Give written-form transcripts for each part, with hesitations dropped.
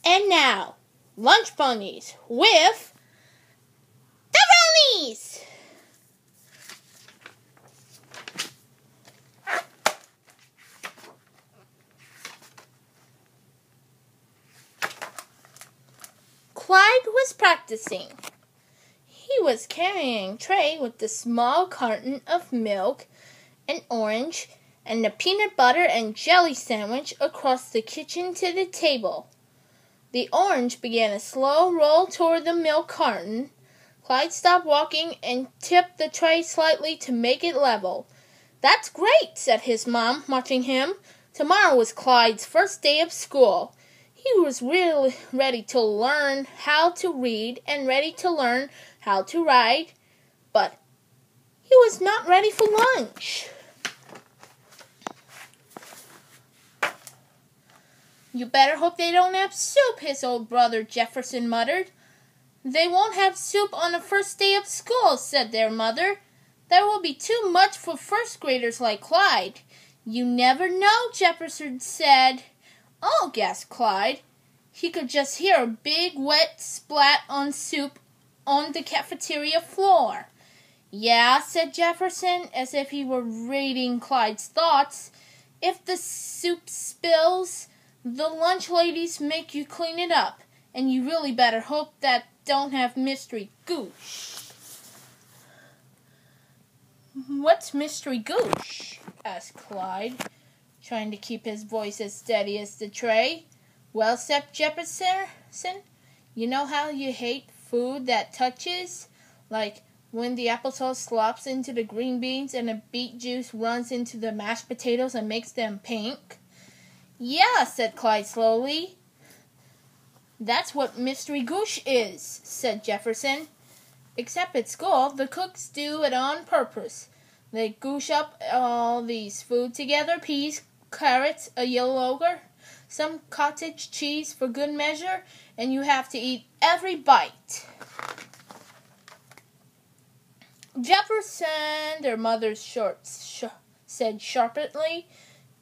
And now, Lunch Bunnies with the Bunnies! Clyde was practicing. He was carrying a tray with the small carton of milk, an orange, and a peanut butter and jelly sandwich across the kitchen to the table. The orange began a slow roll toward the milk carton. Clyde stopped walking and tipped the tray slightly to make it level. "That's great," said his mom, watching him. Tomorrow was Clyde's first day of school. He was really ready to learn how to read and ready to learn how to write, but he was not ready for lunch. "You better hope they don't have soup," his old brother Jefferson muttered. "They won't have soup on the first day of school," said their mother. "That will be too much for first graders like Clyde." "You never know," Jefferson said. "Oh," gasped Clyde. He could just hear a big wet splat on soup on the cafeteria floor. "Yeah," said Jefferson, as if he were reading Clyde's thoughts. "If the soup spills, the lunch ladies make you clean it up, and you really better hope that don't have mystery goosh." "What's mystery goosh?" asked Clyde, trying to keep his voice as steady as the tray. "Well," said Jefferson, "you know how you hate food that touches? Like when the applesauce slops into the green beans and the beet juice runs into the mashed potatoes and makes them pink?" "Yeah," said Clyde slowly. "That's what mystery goosh is," said Jefferson. "Except at school, the cooks do it on purpose. They goosh up all these food together, peas, carrots, a yellow ogre, some cottage cheese for good measure, and you have to eat every bite." "Jefferson," their mother said sharply,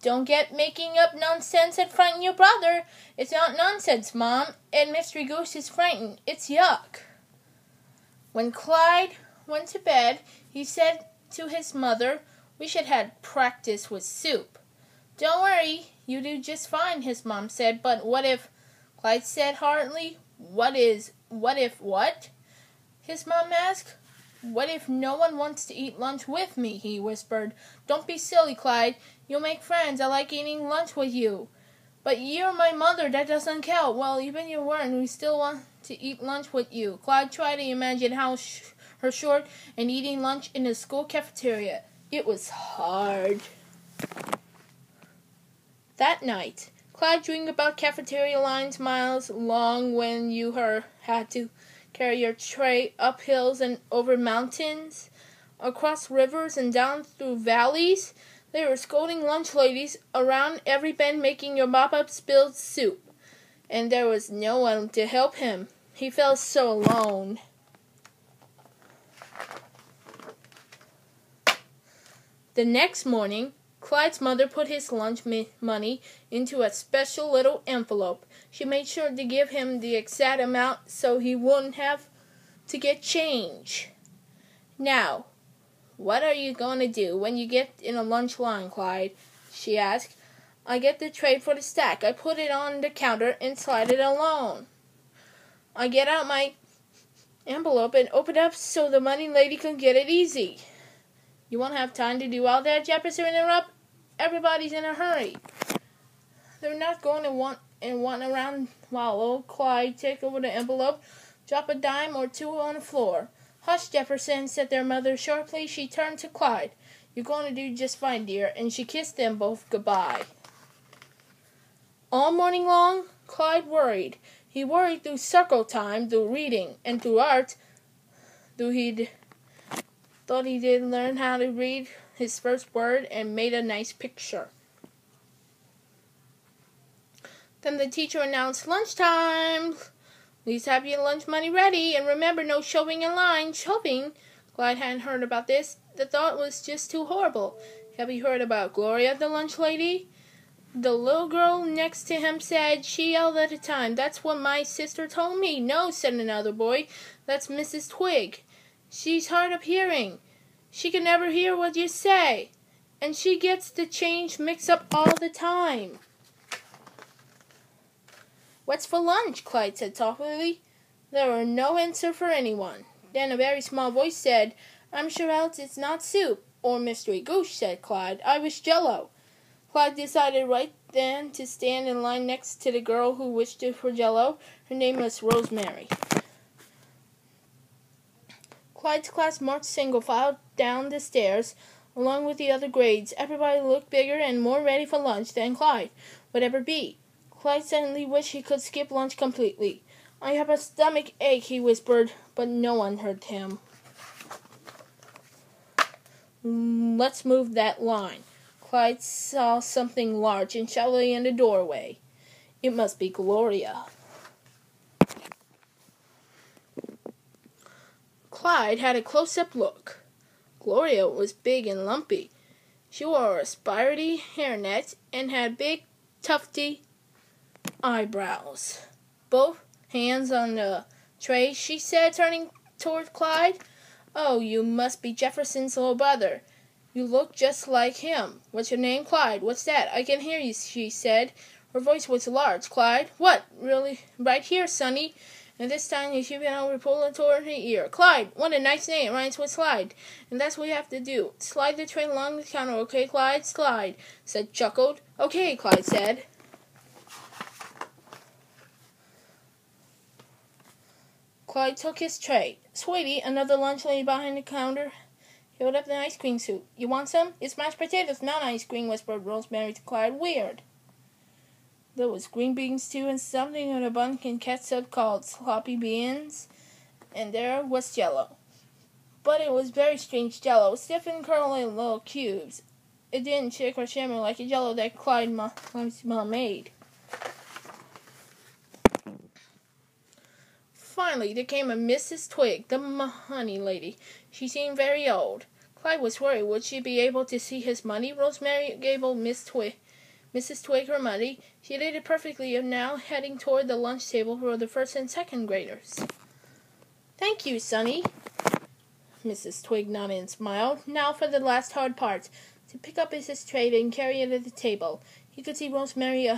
"don't get making up nonsense and frighten your brother. It's not nonsense, Mom, and Mystery Goose is frightened. It's yuck." When Clyde went to bed, he said to his mother, "We should have practice with soup." "Don't worry, you do just fine," his mom said. "But what if," Clyde said heartily. What if what?" his mom asked. "What if no one wants to eat lunch with me?" he whispered. "Don't be silly, Clyde. You'll make friends. I like eating lunch with you." "But you're my mother. That doesn't count." "Well, even if you weren't, we still want to eat lunch with you." Clyde tried to imagine her short and eating lunch in the school cafeteria. It was hard. That night, Clyde dreamed about cafeteria lines miles long when you had to carry your tray up hills and over mountains, across rivers and down through valleys. They were scolding lunch ladies around every bend, making your mop-up spilled soup. And there was no one to help him. He felt so alone. The next morning, Clyde's mother put his lunch money into a special little envelope. She made sure to give him the exact amount so he wouldn't have to get change. "Now, what are you going to do when you get in a lunch line, Clyde?" she asked. "I get the tray for the stack. I put it on the counter and slide it along. I get out my envelope and open it up so the money lady can get it easy." "You won't have time to do all that," Jefferson interrupted. "Everybody's in a hurry." "They're not going to want around while old Clyde take over the envelope, drop a dime or two on the floor." "Hush, Jefferson," said their mother sharply. She turned to Clyde. "You're going to do just fine, dear," and she kissed them both goodbye. All morning long, Clyde worried. He worried through circle time, through reading, and through art, though he thought he did learn how to read his first word and made a nice picture. Then the teacher announced, "Lunchtime! Please have your lunch money ready, and remember, no shoving in line." Shoving? Clyde hadn't heard about this. The thought was just too horrible. Have you heard about Gloria, the lunch lady? The little girl next to him said. She yelled at the time. That's what my sister told me. No, said another boy. That's Mrs. Twig. She's hard of hearing. She can never hear what you say. And she gets the change mixed up all the time. What's for lunch? Clyde said softly. There were no answer for anyone. Then a very small voice said, I'm sure else it's not soup. Or mystery goose, said Clyde. I wish Jell-O. Clyde decided right then to stand in line next to the girl who wished for Jell-O. Her name was Rosemary. Clyde's class marched single file down the stairs, along with the other grades. Everybody looked bigger and more ready for lunch than Clyde would ever be. Clyde suddenly wished he could skip lunch completely. I have a stomach ache, he whispered, but no one heard him. Let's move that line. Clyde saw something large and shadowy in the doorway. It must be Gloria. Clyde had a close-up look. Gloria was big and lumpy. She wore a spiry hairnet and had big, tufty eyebrows. Both hands on the tray, she said, turning toward Clyde. Oh, you must be Jefferson's little brother. You look just like him. What's your name? Clyde. What's that? I can hear you, she said. Her voice was large. Clyde? What? Really? Right here, Sonny. And this time she bent over, pulling toward her ear. Clyde, what a nice name. It rhymes with slide. And that's what we have to do. Slide the tray along the counter, okay, Clyde? Slide, said chuckled. Okay, Clyde said. Clyde took his tray. Sweetie, another lunch lady behind the counter, held up the ice cream soup. You want some? It's mashed potatoes, not ice cream, whispered Rosemary to Clyde. Weird. There was green beans, too, and something in a bun and ketchup called sloppy beans. And there was Jell-O. But it was very strange Jell-O, stiff and curly in little cubes. It didn't shake or shimmer like the Jell-O that Clyde's mom made. Finally, there came a Mrs. Twig, the money lady. She seemed very old. Clyde was worried. Would she be able to see his money? Rosemary gave old Mrs. Twig her money. She did it perfectly, and now heading toward the lunch table for the first and second graders. Thank you, Sonny. Mrs. Twig nodded and smiled. Now for the last hard part, to pick up his tray and carry it to the table. He could see Rosemary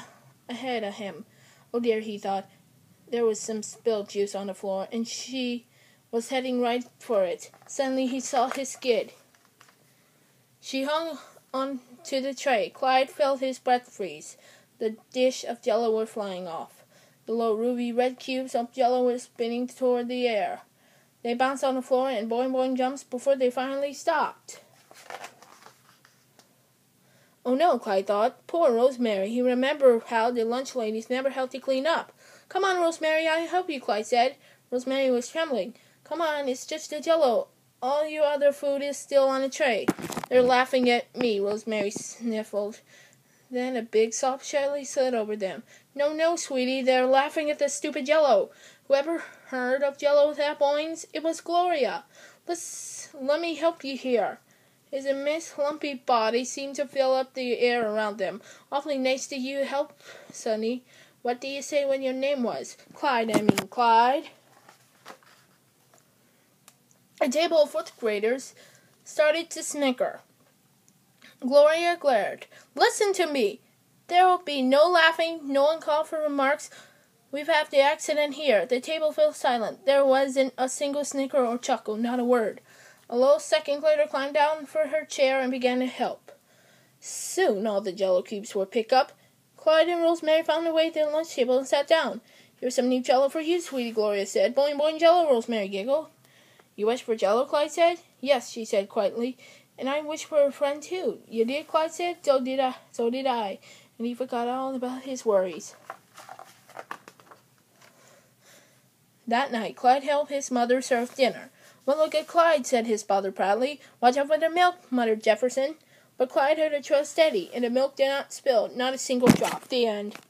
ahead of him. Oh dear, he thought. There was some spilled juice on the floor, and she was heading right for it. Suddenly he saw his skid. She hung on to the tray. Clyde felt his breath freeze. The dish of Jell-O were flying off. The little ruby red cubes of Jell-O were spinning toward the air. They bounced on the floor and boing boing jumps before they finally stopped. Oh no, Clyde thought. Poor Rosemary. He remembered how the lunch ladies never helped to clean up. Come on, Rosemary, I'll help you, Clyde said. Rosemary was trembling. Come on, it's just the Jell-O. All your other food is still on the tray. They're laughing at me, Rosemary sniffled. Then a big soft jelly slid over them. No, sweetie, they're laughing at the stupid Jell-O. Whoever heard of Jell-O that boings? It was Gloria. Let me help you here. His immense lumpy body seemed to fill up the air around them. Awfully nice to you help, Sonny. What do you say when your name was? Clyde. A table of fourth graders started to snicker. Gloria glared. Listen to me. There will be no laughing, no uncalled for remarks. We've had the accident here. The table fell silent. There wasn't a single snicker or chuckle, not a word. A little second grader climbed down for her chair and began to help. Soon all the Jell-O cubes were picked up. Clyde and Rosemary found their way to the lunch table and sat down. Here's some new Jell-O for you, sweetie, Gloria said. Boing, boing, Jell-O, Rosemary giggled. You wished for Jell-O, Clyde said. Yes, she said quietly. And I wished for a friend, too. You did, Clyde said. So did I. And he forgot all about his worries. That night, Clyde helped his mother serve dinner. Well, look at Clyde, said his father proudly. Watch out for the milk, muttered Jefferson. But Clyde held her tray steady, and the milk did not spill, not a single drop. The end.